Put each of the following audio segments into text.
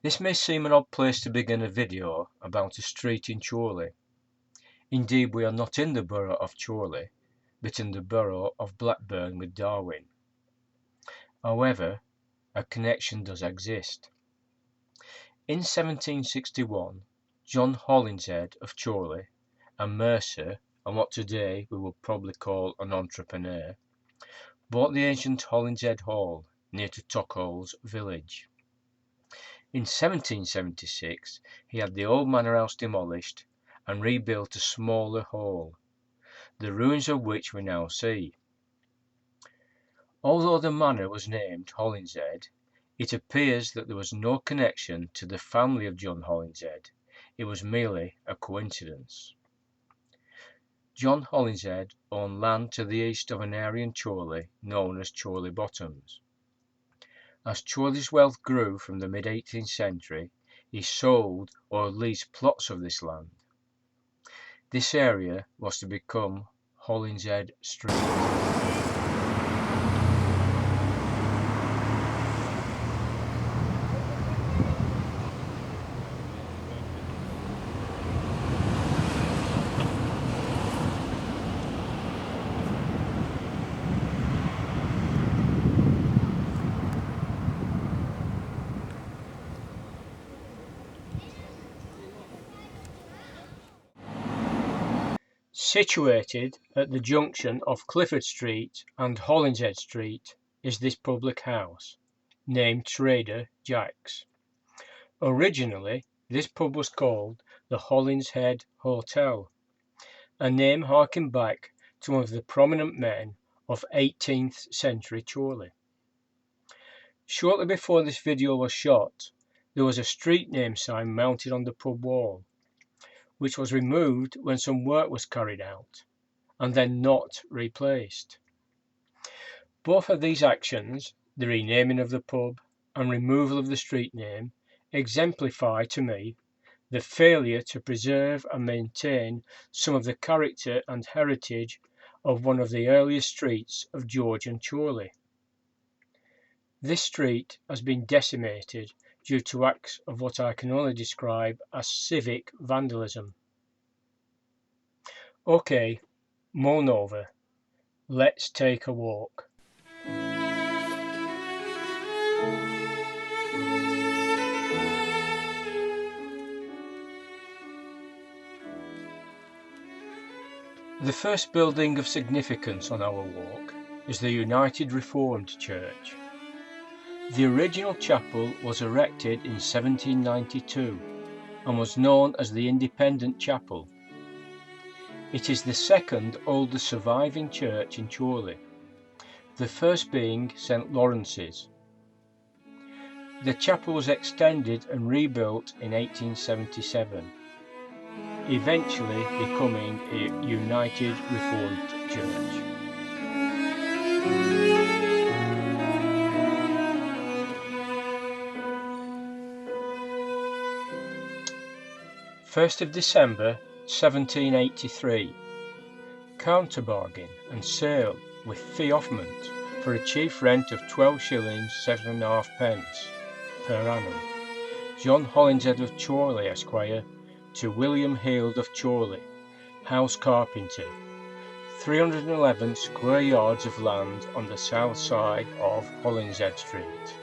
This may seem an odd place to begin a video about a street in Chorley. Indeed, we are not in the borough of Chorley, but in the borough of Blackburn with Darwin. However, a connection does exist. In 1761, John Hollinshead of Chorley, a mercer and what today we would probably call an entrepreneur, bought the ancient Hollinshead Hall near to Tockholes village. In 1776, he had the old manor house demolished and rebuilt a smaller hall, the ruins of which we now see. Although the manor was named Hollinshead, it appears that there was no connection to the family of John Hollinshead. It was merely a coincidence. John Hollinshead owned land to the east of an area in Chorley known as Chorley Bottoms. As Chorley's wealth grew from the mid-18th century, he sold or leased plots of this land. This area was to become Hollinshead Street. Situated at the junction of Clifford Street and Hollinshead Street is this public house, named Trader Jack's. Originally, this pub was called the Hollinshead Hotel, a name harking back to one of the prominent men of 18th century Chorley. Shortly before this video was shot, there was a street name sign mounted on the pub wall, which was removed when some work was carried out, and then not replaced. Both of these actions, the renaming of the pub and removal of the street name, exemplify to me the failure to preserve and maintain some of the character and heritage of one of the earliest streets of Georgian Chorley. This street has been decimated due to acts of what I can only describe as civic vandalism. Okay, moan over. Let's take a walk. The first building of significance on our walk is the United Reformed Church. The original chapel was erected in 1792 and was known as the Independent Chapel. It is the second oldest surviving church in Chorley, the first being St Lawrence's. The chapel was extended and rebuilt in 1877, eventually becoming a United Reformed Church. First of December 1783. Counter bargain and sale with fee offment for a chief rent of 12 shillings 7.5 pence per annum. John Hollinshead of Chorley, Esquire, to William Heald of Chorley, house carpenter, 311 square yards of land on the south side of Hollinshead Street.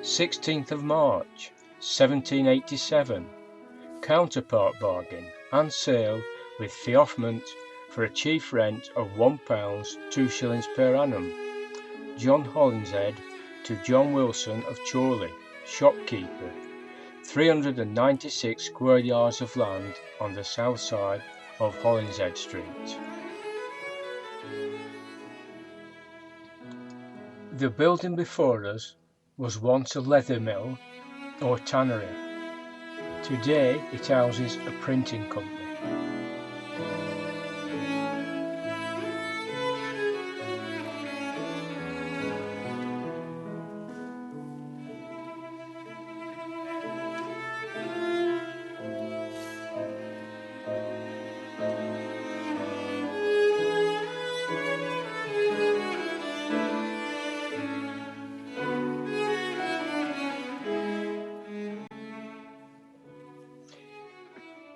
16th of March 1787. Counterpart bargain and sale with fee offment for a chief rent of £1 2 shillings per annum. John Hollinshead to John Wilson of Chorley, shopkeeper, 396 square yards of land on the south side of Hollinshead Street. The building before us was once a leather mill or tannery. Today it houses a printing company.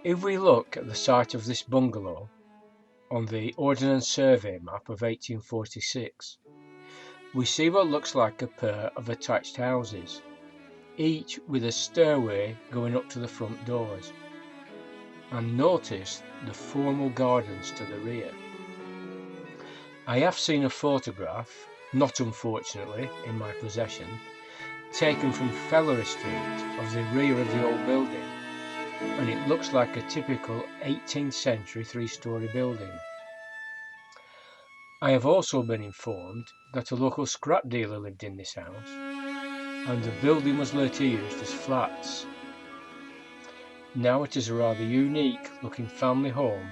If we look at the site of this bungalow on the Ordnance Survey map of 1846, we see what looks like a pair of attached houses, each with a stairway going up to the front doors, and notice the formal gardens to the rear. I have seen a photograph, not unfortunately in my possession, taken from Fellery Street of the rear of the old building, and it looks like a typical 18th century three-storey building. I have also been informed that a local scrap dealer lived in this house, and the building was later used as flats. Now it is a rather unique looking family home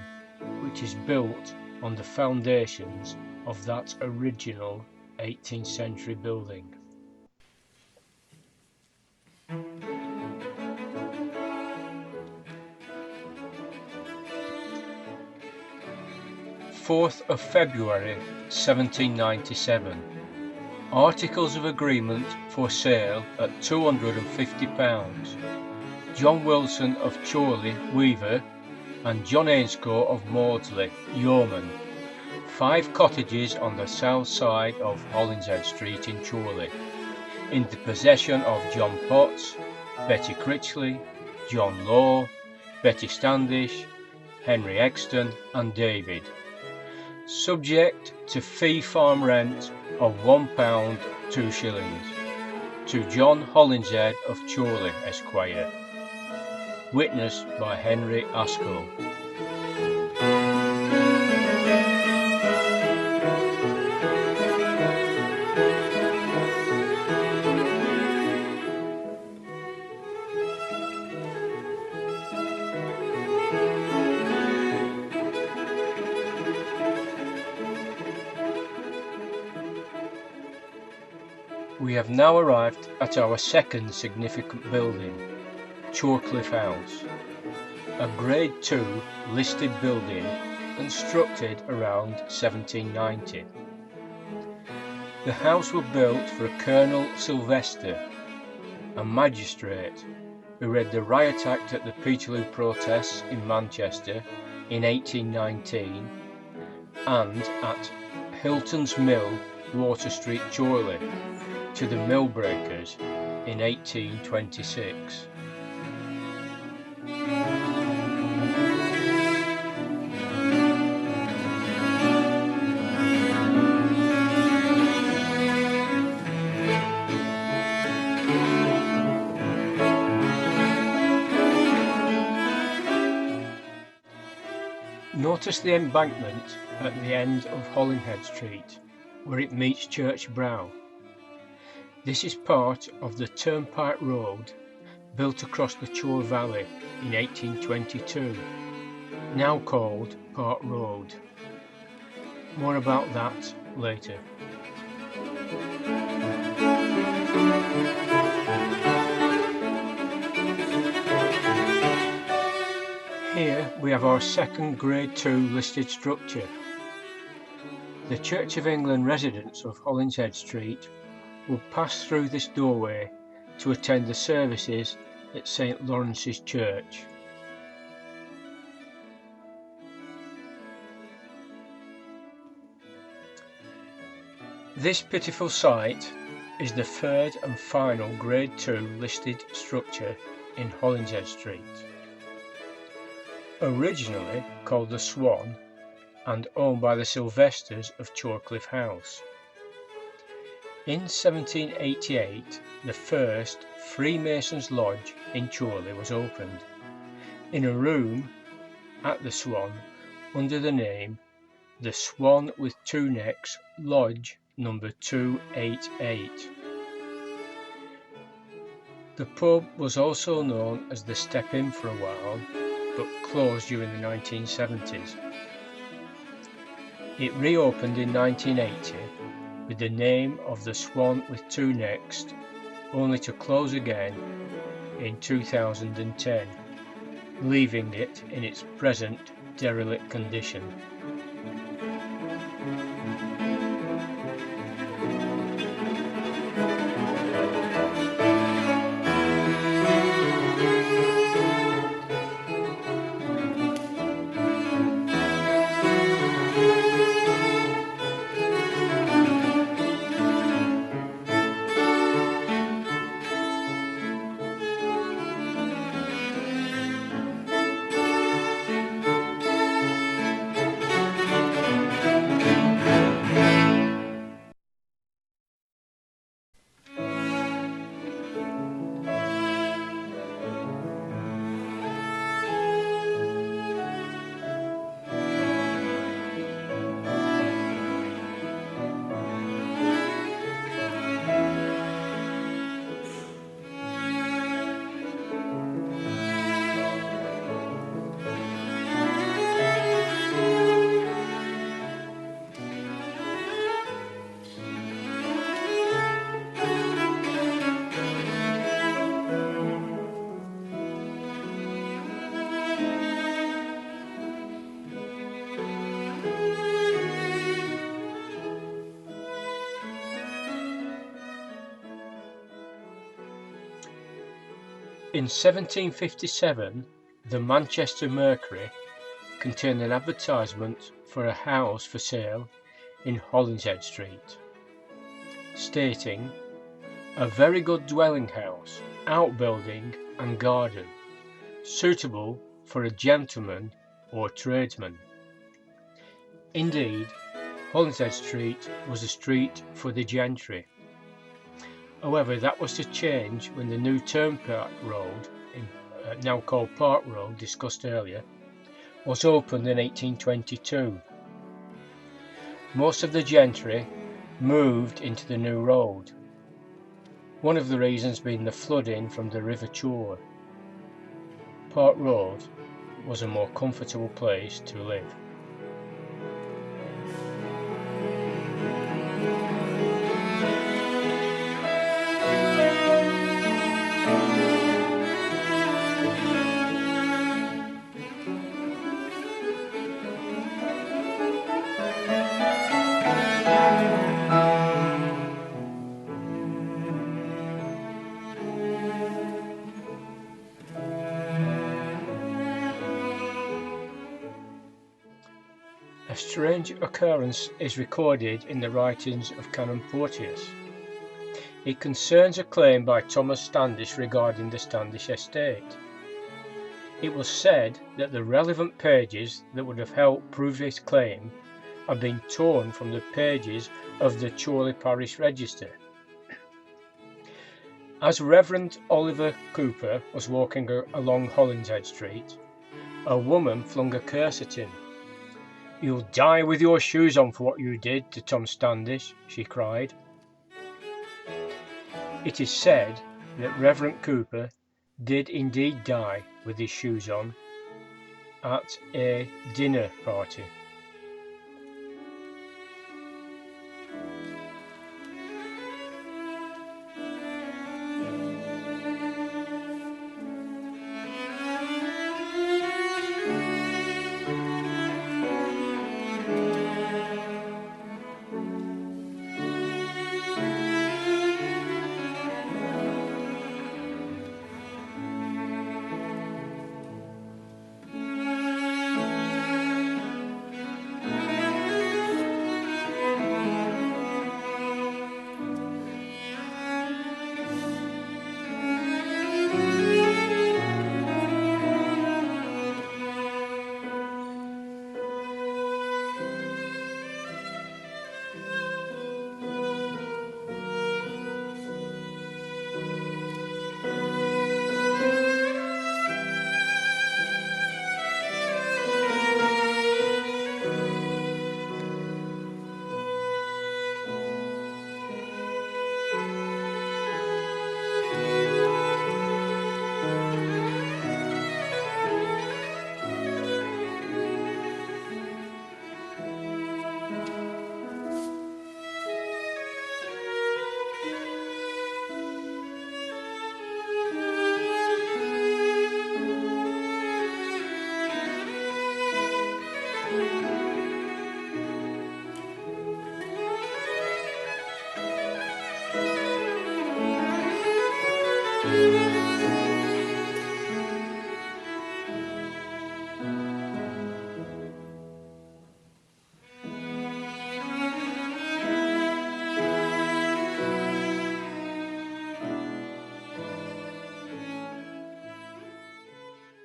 which is built on the foundations of that original 18th century building. February 4th, 1797. Articles of agreement for sale at £250. John Wilson of Chorley, weaver, and John Ainscough of Maudsley, yeoman. 5 cottages on the south side of Hollinshead Street in Chorley, in the possession of John Potts, Betty Critchley, John Law, Betty Standish, Henry Exton, and David. Subject to fee farm rent of £1 2s. To John Hollinshead of Chorley, Esquire. Witnessed by Henry Askell. We have now arrived at our second significant building, Chorley House, a Grade II listed building constructed around 1790. The house was built for a Colonel Sylvester, a magistrate who led the riot act at the Peterloo protests in Manchester in 1819, and at Hilton's Mill, Water Street, Chorley, to the mill breakers in 1826. Notice the embankment at the end of Hollinshead Street, where it meets Church Brow. This is part of the Turnpike Road built across the Chore Valley in 1822, now called Park Road. More about that later. Here we have our second Grade II listed structure. The Church of England residents of Hollinshead Street will pass through this doorway to attend the services at St Lawrence's Church. This pitiful site is the third and final Grade II listed structure in Hollinshead Street. Originally called the Swan and owned by the Sylvesters of Chorley House. In 1788, the first Freemasons' Lodge in Chorley was opened, in a room at the Swan under the name The Swan with Two Necks Lodge number 288. The pub was also known as the Step Inn for a while, but closed during the 1970s. It reopened in 1980 with the name of the Swan with Two Necks, only to close again in 2010, leaving it in its present derelict condition. In 1757, the Manchester Mercury contained an advertisement for a house for sale in Hollinshead Street, stating, "A very good dwelling house, outbuilding and garden, suitable for a gentleman or tradesman." Indeed, Hollinshead Street was a street for the gentry. However, that was to change when the new turnpike road, now called Park Road, discussed earlier, was opened in 1822. Most of the gentry moved into the new road, one of the reasons being the flooding from the River Chorley. Park Road was a more comfortable place to live. A strange occurrence is recorded in the writings of Canon Porteous. It concerns a claim by Thomas Standish regarding the Standish estate. It was said that the relevant pages that would have helped prove his claim had been torn from the pages of the Chorley Parish Register. As Reverend Oliver Cooper was walking along Hollinshead Street, a woman flung a curse at him. "You'll die with your shoes on for what you did to Tom Standish," she cried. It is said that Reverend Cooper did indeed die with his shoes on at a dinner party.